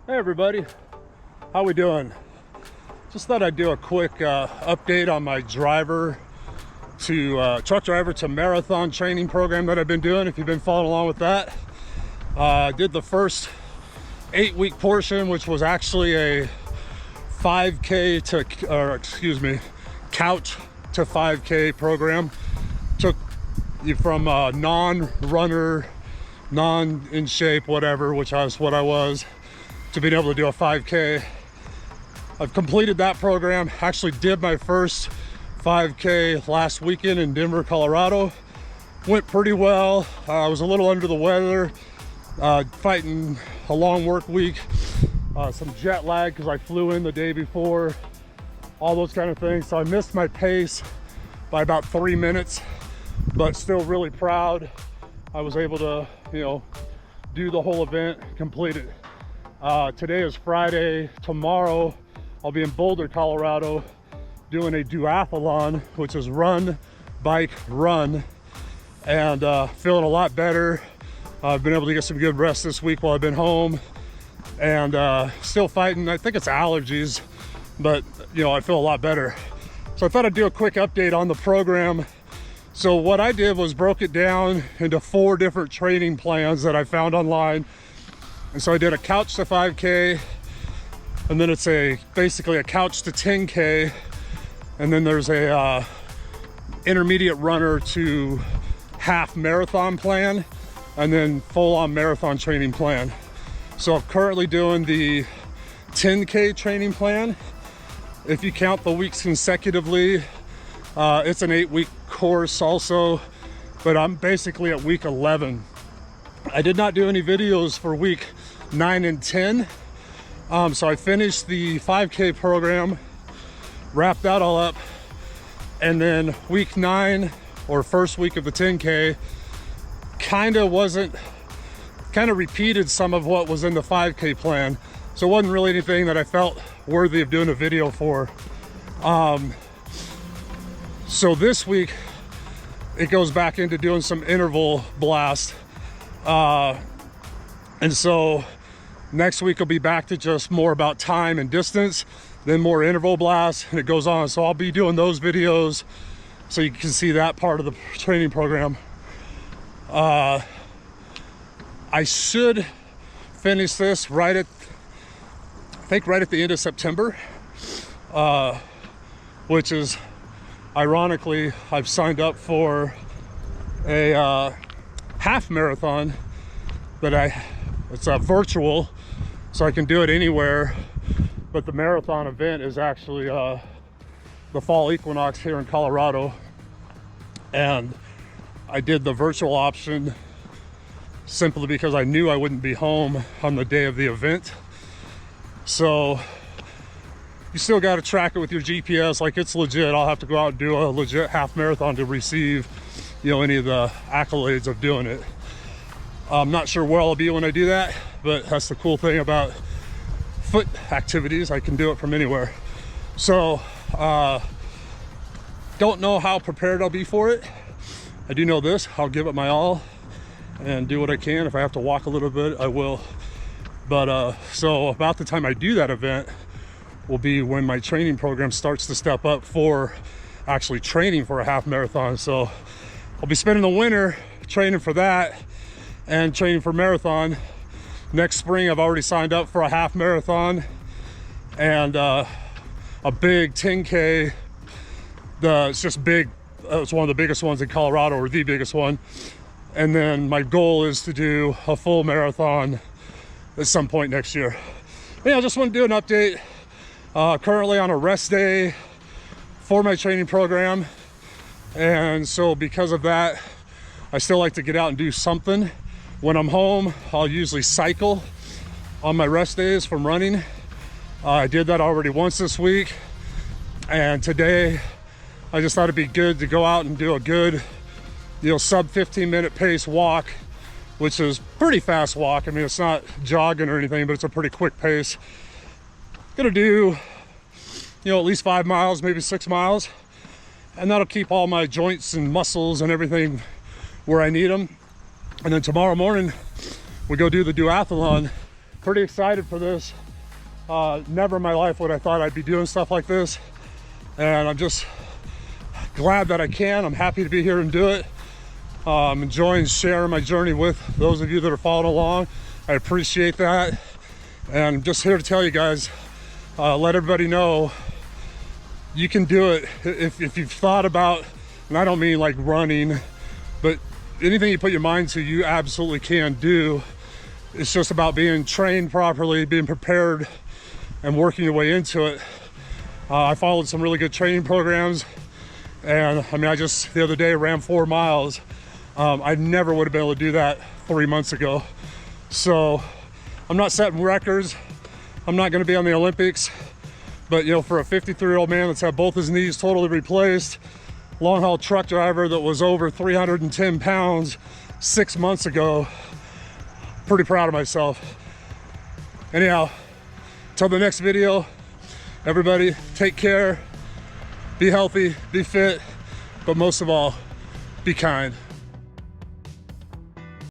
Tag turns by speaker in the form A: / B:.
A: Hey everybody, how we doing? Just thought I'd do a quick update on my truck driver to marathon training program that I've been doing. If you've been following along with that, I did the first 8-week portion, which was actually a 5K couch to 5K program. Took you from non-runner, non-in shape, whatever, which was what I was, to being able to do a 5K. I've completed that program. Actually did my first 5K last weekend in Denver, Colorado. Went pretty well. I was a little under the weather, fighting a long work week, some jet lag because I flew in the day before, all those kind of things. So I missed my pace by about 3 minutes, but still really proud. I was able to, do the whole event, complete it. Today is Friday. Tomorrow I'll be in Boulder, Colorado, doing a duathlon, which is run, bike, run, and feeling a lot better. I've been able to get some good rest this week while I've been home, and still fighting, I think it's allergies, but I feel a lot better. So I thought I'd do a quick update on the program. So what I did was broke it down into 4 different training plans that I found online. And so I did a couch to 5K, and then it's basically a couch to 10K, and then there's a intermediate runner to half marathon plan, and then full-on marathon training plan. So I'm currently doing the 10K training plan. If you count the weeks consecutively, it's an 8-week course also, but I'm basically at week 11. I did not do any videos for week 9 and 10. So I finished the 5K program, wrapped that all up, and then week 9, or first week of the 10K, kind of repeated some of what was in the 5K plan. So it wasn't really anything that I felt worthy of doing a video for. So this week, it goes back into doing some interval blast. And so next week will be back to just more about time and distance, then more interval blast, and it goes on. So I'll be doing those videos so you can see that part of the training program. I should finish this right at the end of September, which is, ironically, I've signed up for a half marathon, but it's virtual, so I can do it anywhere. But the marathon event is actually the fall equinox here in Colorado, and I did the virtual option simply because I knew I wouldn't be home on the day of the event. So you still got to track it with your GPS, like it's legit. I'll have to go out and do a legit half marathon to receive any of the accolades of doing it. I'm not sure where I'll be when I do that, but that's the cool thing about foot activities. I can do it from anywhere. So don't know how prepared I'll be for it. I do know this: I'll give it my all and do what I can. If I have to walk a little bit, I will. But so about the time I do that event will be when my training program starts to step up for actually training for a half marathon. So I'll be spending the winter training for that and training for marathon. Next spring, I've already signed up for a half marathon and a big 10K. It's just big. It's one of the biggest ones in Colorado, or the biggest one. And then my goal is to do a full marathon at some point next year. I just want to do an update. Currently on a rest day for my training program, and so because of that, I still like to get out and do something. When I'm home, I'll usually cycle on my rest days from running. I did that already once this week, and today I just thought it'd be good to go out and do a good sub 15-minute pace walk, which is pretty fast walk. I mean, it's not jogging or anything, but it's a pretty quick pace. Gonna do at least 5 miles, maybe 6 miles, and that'll keep all my joints and muscles and everything where I need them. And then tomorrow morning we go do the duathlon pretty excited for this. Never in my life would I thought I'd be doing stuff like this, and I'm just glad that I can. I'm happy to be here and do it. I'm enjoying sharing my journey with those of you that are following along. I appreciate that, and I'm just here to tell you guys, let everybody know you can do it. If you've thought about, and I don't mean like running, but anything you put your mind to, you absolutely can do. It's just about being trained properly, being prepared, and working your way into it. I followed some really good training programs, and I mean, I just the other day ran 4 miles. I never would have been able to do that 3 months ago. So I'm not setting records. I'm not going to be on the Olympics, but you know, for a 53-year-old man that's had both his knees totally replaced, long haul truck driver that was over 310 pounds 6 months ago, pretty proud of myself. Anyhow, till the next video, everybody take care, be healthy, be fit, but most of all, be kind.